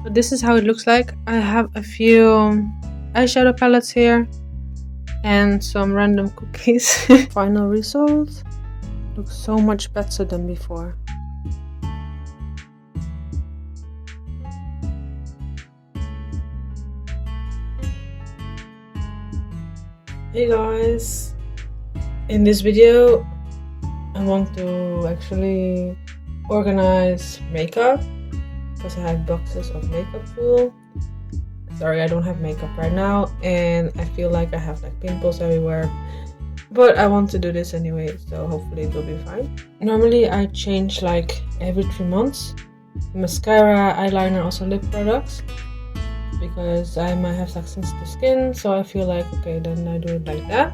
But this is how it looks like. I have a few eyeshadow palettes here and some random cookies. Final result looks so much better than before. Hey guys, in this video I want to actually organize makeup because I have boxes of makeup full. Sorry, I don't have makeup right now and I feel like I have like pimples everywhere, but I want to do this anyway, so hopefully it will be fine. Normally I change like every 3 months mascara, eyeliner, also lip products, because I might have like sensitive skin, so I feel like okay, then I do it like that.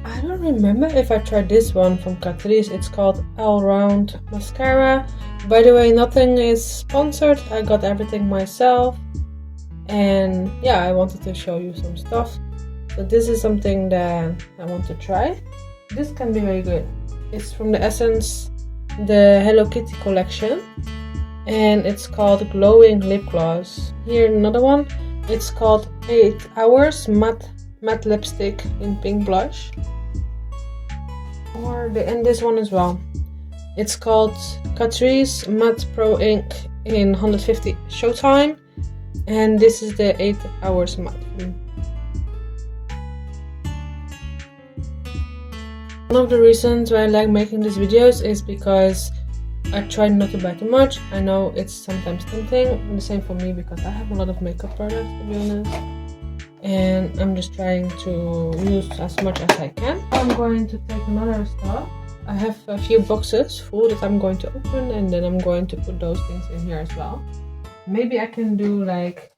I don't remember if I tried this one from Catrice. It's called All Round Mascara. By the way, nothing is sponsored, I got everything myself, and yeah, I wanted to show you some stuff. So this is something that I want to try. This can be very good. It's from the Essence, the Hello Kitty collection, and it's called Glowing Lip Gloss. Here another one, it's called 8 Hours Matte Lipstick in Pink Blush. And this one as well, it's called Catrice Matte Pro Ink in 150 Showtime, and this is the 8 Hours Matte. One of the reasons why I like making these videos is because I try not to buy too much. I know it's sometimes tempting, and the same for me because I have a lot of makeup products, to be honest, and I'm just trying to use as much as I can. I'm going to take another stuff. I have a few boxes full that I'm going to open, and then I'm going to put those things in here as well. Maybe I can do like,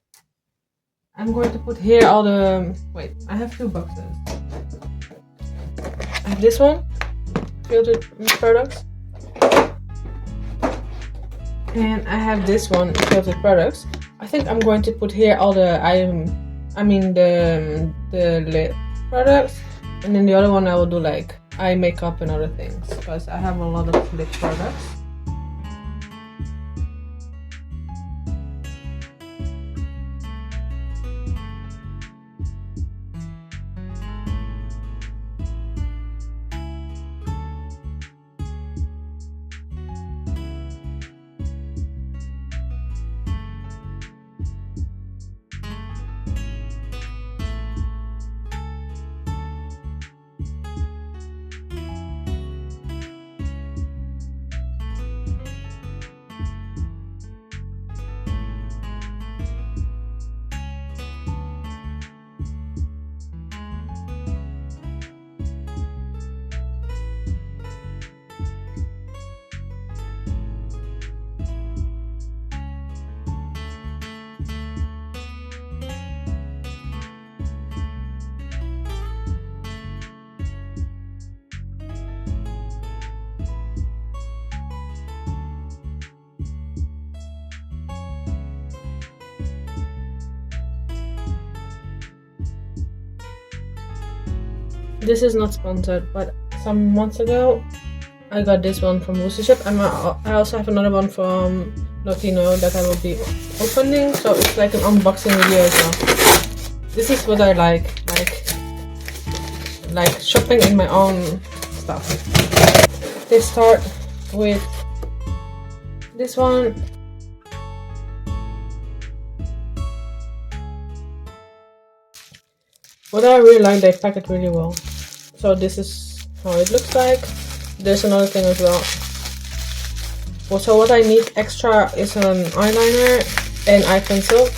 I'm going to put here all the, wait, I have 2 boxes. I have this one, filtered products, and I have this one, filtered products. I think I'm going to put here all the the lip products, and then the other one I will do like eye makeup and other things, because I have a lot of lip products. This is not sponsored, but some months ago I got this one from Wuxi Shop, and I also have another one from Latino that I will be opening, so it's like an unboxing video as well. This is what I like shopping in my own stuff. They start with this one. What I really like, they pack it really well. So this is how it looks like. There's another thing as well. So what I need extra is an eyeliner and eye pencil.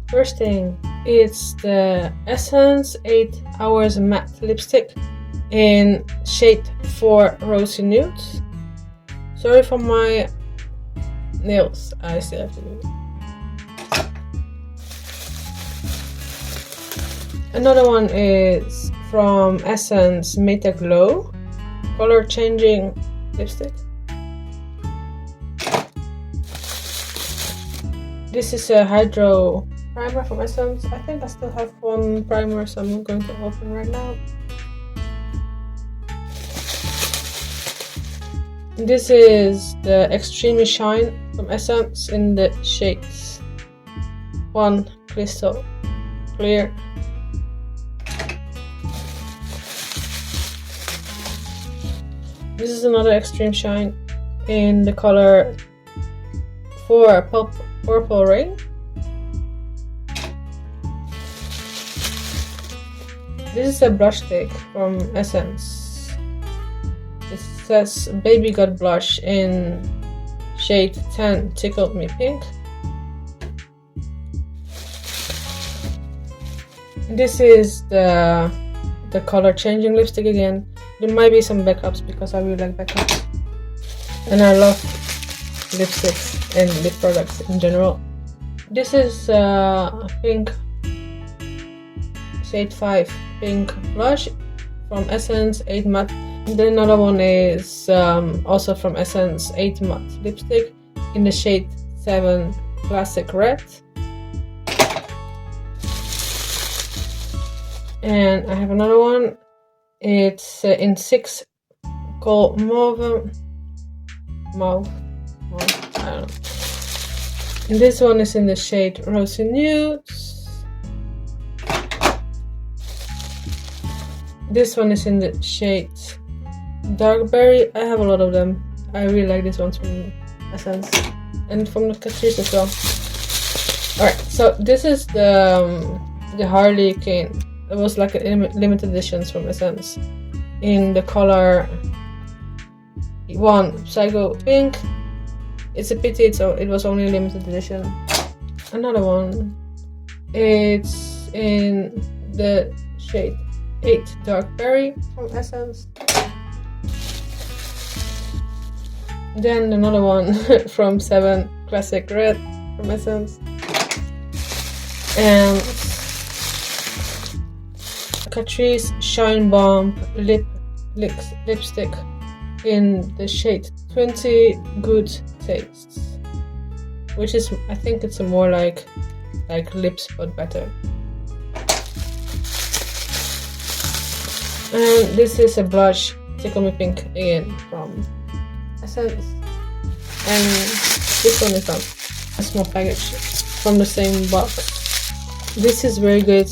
First thing, it's the Essence 8 Hours Matte Lipstick in shade 4 Rosy Nude. Sorry for my nails, I still have to do it. Another one is from Essence Meta Glow Color Changing Lipstick. This is a Hydro Primer from Essence. I think I still have one primer, so I'm going to open right now. This is the Extreme Shine from Essence in the shades 1 Crystal Clear. This is another Extreme Shine in the color 4 Purple Rain. This is a blush stick from Essence. It says Baby Got Blush in shade 10 Tickled Me Pink. This is the color changing lipstick again. There might be some backups because I really like backups. And I love lipsticks and lip products in general. This is pink, shade 5 Pink Blush from Essence 8 Matte. And then another one is also from Essence 8 Matte lipstick in the shade 7 Classic Red. And I have another one. It's in 6 called Mauve. I don't know. And this one is in the shade Rosy Nudes. This one is in the shade Dark Berry. I have a lot of them. I really like these ones from Essence and from the Catrice as well. Alright, so this is the Harley Quinn. It was like a limited editions from Essence in the color 1 Psycho Pink. It's a pity, so it was only a limited edition. Another one, it's in the shade 8 Dark Berry from Essence. Then another one from 7 Classic Red from Essence. And Catrice Shine Bomb lipstick in the shade 20 Good Tastes, which is, I think it's a more like lips but better. And this is a blush Tickle Me Pink again from Essence, and this one is a small package from the same box. This is very good.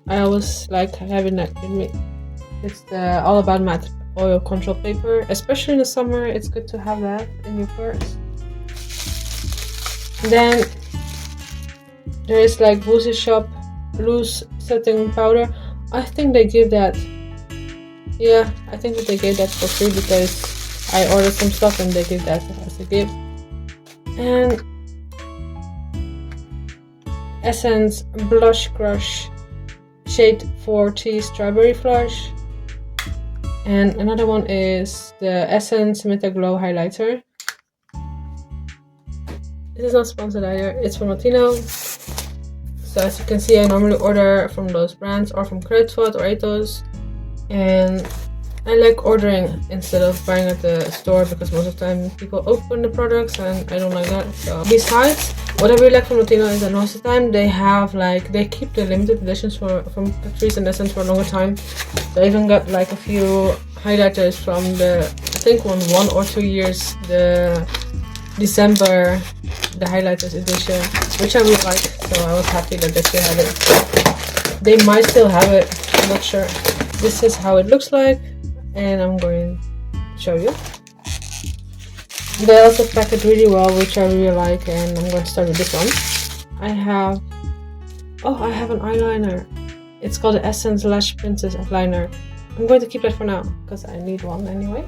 I always like having that with me. It's the All About Matte oil control paper, especially in the summer. It's good to have that in your purse. Then there is like Wuxi Shop loose setting powder. I think they give that. Yeah, I think that they gave that for free because I ordered some stuff and they give that as a gift. And Essence Blush Crush shade 40 Strawberry Flush. And another one is the Essence Meta Glow Highlighter. This is not sponsored either, it's from Latino. So as you can see, I normally order from those brands or from Kruidvat or Ethos. And I like ordering instead of buying at the store because most of the time people open the products and I don't like that. So besides, what I really like from Latino is that most of the time they have they keep the limited editions from Catrice and Essence for a longer time. So I even got like a few highlighters from the, I think 1 or 2 years, the December, the highlighters edition, which I really like. So I was happy that they still have it. They might still have it, I'm not sure. This is how it looks like, and I'm going to show you. They also pack it really well, which I really like, and I'm going to start with this one. I have an eyeliner. It's called the Essence Lash Princess Eyeliner. I'm going to keep that for now because I need one anyway.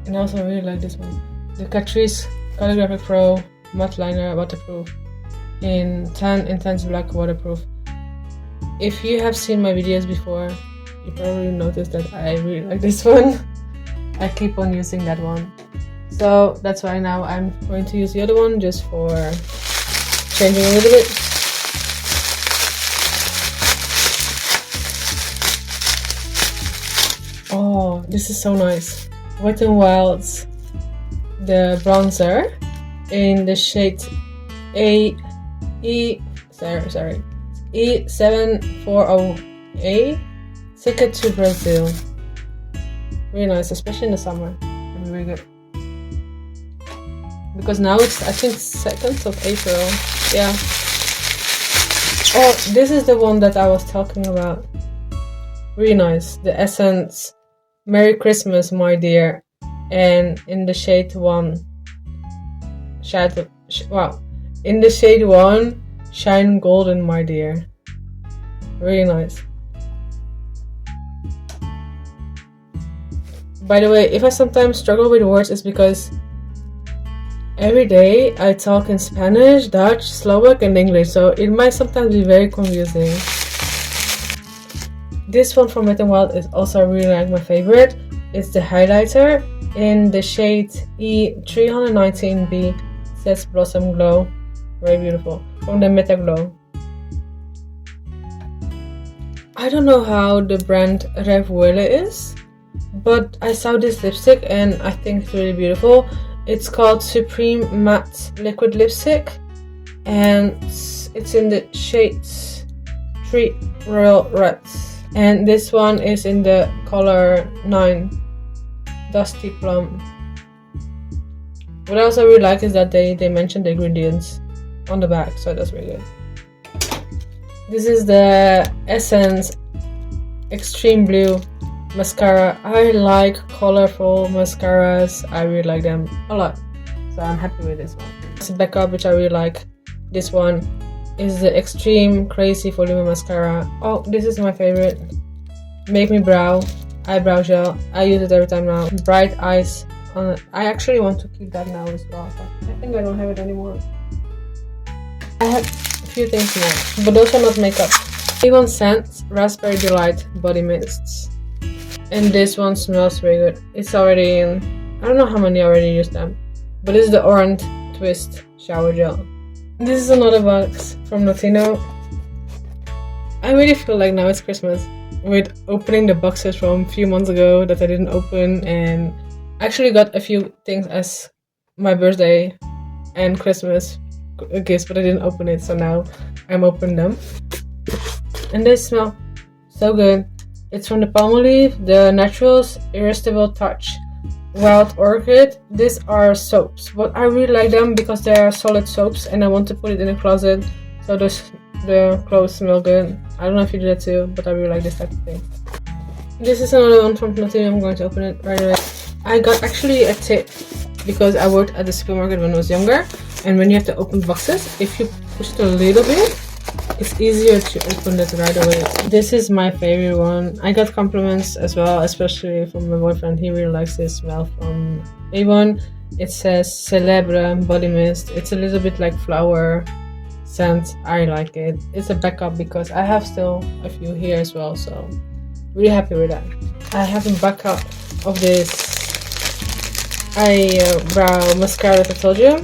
And I also really like this one, the Catrice Calligraphic Pro Matte Liner Waterproof in 10 Intense Black Waterproof. If you have seen my videos before, you probably noticed that I really like this one. I keep on using that one. So that's why now I'm going to use the other one just for changing a little bit. Oh, this is so nice. Wet n Wild's the bronzer in the shade E740A Ticket to Brazil. Really nice, especially in the summer. It'll be very good. Because now it's, I think, 2nd of April. Yeah. Oh, this is the one that I was talking about. Really nice. The Essence Merry Christmas, My Dear. And in the shade 1. Wow. In the shade 1, Shine Golden, My Dear. Really nice. By the way, if I sometimes struggle with words, it's because every day I talk in Spanish, Dutch, Slovak, and English, so it might sometimes be very confusing. This one from Wet n Wild is also really like my favorite. It's the highlighter in the shade E319B. Says Blossom Glow. Very beautiful. From the Meta Glow. I don't know how the brand Revuele is, but I saw this lipstick and I think it's really beautiful. It's called Supreme Matte Liquid Lipstick, and it's in the shades 3 Royal Red. And this one is in the color 9 Dusty Plum. What I also really like is that they mention the ingredients on the back, so that's really good. This is the Essence Extreme Blue mascara. I like colorful mascaras. I really like them a lot, so I'm happy with this one. This backup, which I really like. This one is the Extreme Crazy Volume Mascara. Oh, this is my favorite. Make Me Brow Eyebrow Gel. I use it every time now. Bright Eyes on it. I actually want to keep that now as well, but I think I don't have it anymore. I have a few things more, but those are not makeup. A1 Scent Raspberry Delight Body Mists. And this one smells very good. It's already in, I don't know how many I already used them, but this is the Orange Twist Shower Gel. This is another box from Notino. I really feel like now it's Christmas with opening the boxes from a few months ago that I didn't open, and I actually got a few things as my birthday and Christmas gifts, but I didn't open it, so now I'm opening them. And they smell so good. It's from the Palmolive, the Naturals Irresistible Touch Wild Orchid. These are soaps, but I really like them because they are solid soaps and I want to put it in the closet so the clothes smell good. I don't know if you do that too, but I really like this type of thing. This is another one from Notino. I'm going to open it right away. I got actually a tip because I worked at the supermarket when I was younger, and when you have to open boxes, if you push it a little bit, it's easier to open it right away. This is my favorite one. I got compliments as well, especially from my boyfriend. He really likes this smell from A1. It says Celebre Body Mist. It's a little bit like flower scent. I like it. It's a backup because I have still a few here as well, so really happy with that. I have a backup of this eyebrow mascara that I told you.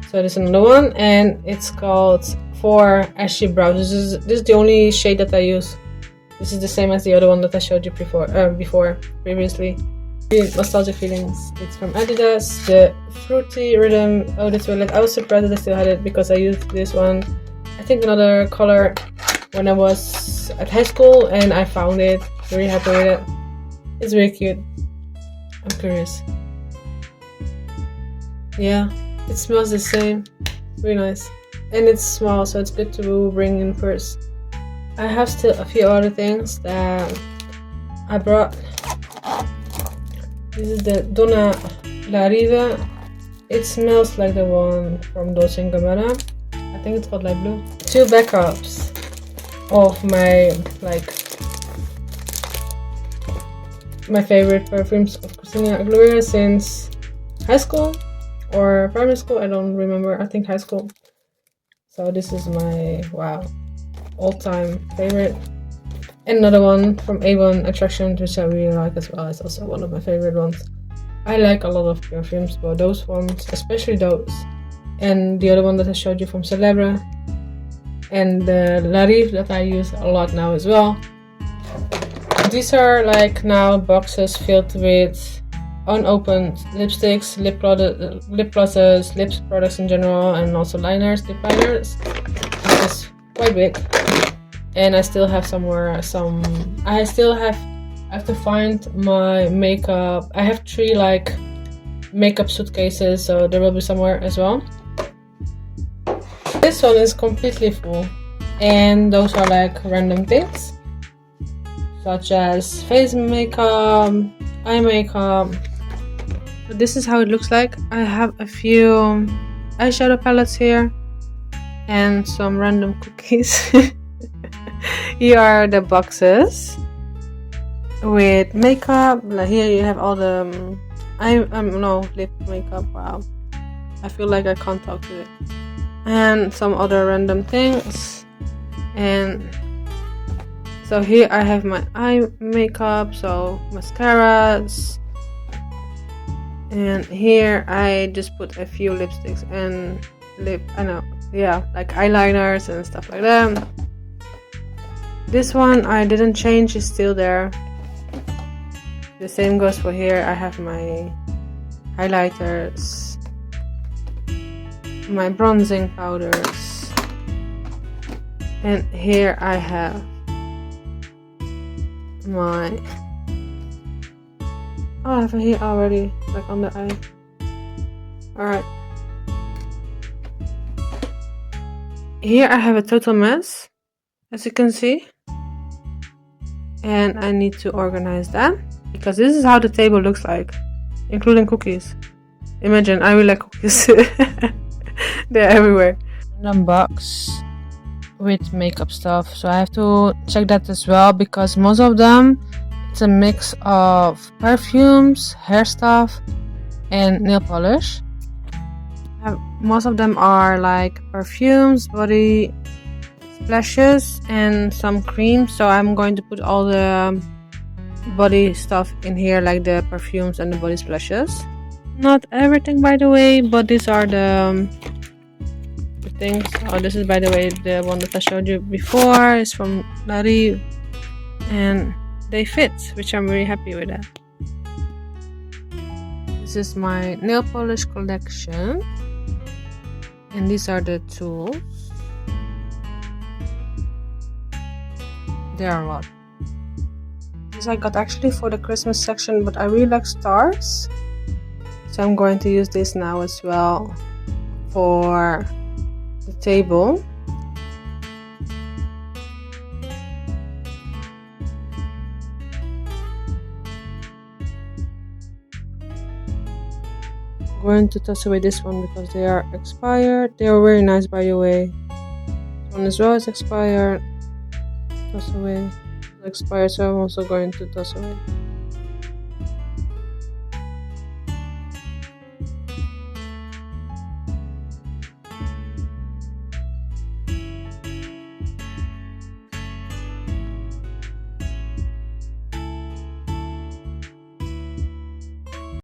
So this is another one, and it's called For Ashy Brows. This is the only shade that I use. This is the same as the other one that I showed you previously. Nostalgic feelings. It's from Adidas. The Fruity Rhythm Eau de Toilette. I was surprised that I still had it because I used this one, I think another color, when I was at high school, and I found it. Really happy with it. It's very cute. I'm curious. Yeah, it smells the same. Really nice. And it's small, so it's good to bring in purse. I have still a few other things that I brought. This is the Donna La Riva. It smells like the one from Dolce & Gabbana. I think it's called light blue. 2 backups of my favorite perfumes of Christina Aguilera since high school or primary school. I don't remember. I think high school. So this is my all-time favorite. And another one from A1 Attraction, which I really like as well. It's also one of my favorite ones. I like a lot of perfumes, but those ones, especially those. And the other one that I showed you from Celebre. And the La Rive that I use a lot now as well. These are like now boxes filled with unopened lipsticks, lip glosses, lip products in general, and also liners, lip liners. This is quite big. And I still have I still have I have to find my makeup. I have 3 like makeup suitcases, so there will be somewhere as well. This one is completely full, and those are like random things such as face makeup, eye makeup. So this is how it looks like. I have a few eyeshadow palettes here and some random cookies. Here are the boxes with makeup. Like here you have all the lip makeup. Wow, I feel like I can't talk to it. And some other random things. And so here I have my eye makeup, so mascaras. And here I just put a few lipsticks and like eyeliners and stuff like that. This one I didn't change, is still there. The same goes for here. I have my highlighters, my bronzing powders, and here I have my I have it here already, like on the eye. Alright. Here I have a total mess, as you can see. And I need to organize that, because this is how the table looks like, including cookies. Imagine, I really like cookies. They're everywhere. Random box with makeup stuff, so I have to check that as well, because most of them, it's a mix of perfumes, hair stuff, and nail polish. Most of them are like perfumes, body splashes, and some creams. So I'm going to put all the body stuff in here, like the perfumes and the body splashes. Not everything, by the way, but these are the things. Oh, this is, by the way, the one that I showed you before. It's from Larry, and they fit, which I'm very happy with that. This is my nail polish collection, and these are the tools. There are a lot. This I got actually for the Christmas section, but I really like stars, so I'm going to use this now as well for the table. I'm going to toss away this one because they are expired. They are very nice, by the way. This one as well is expired. Toss away. Expired, so I'm also going to toss away.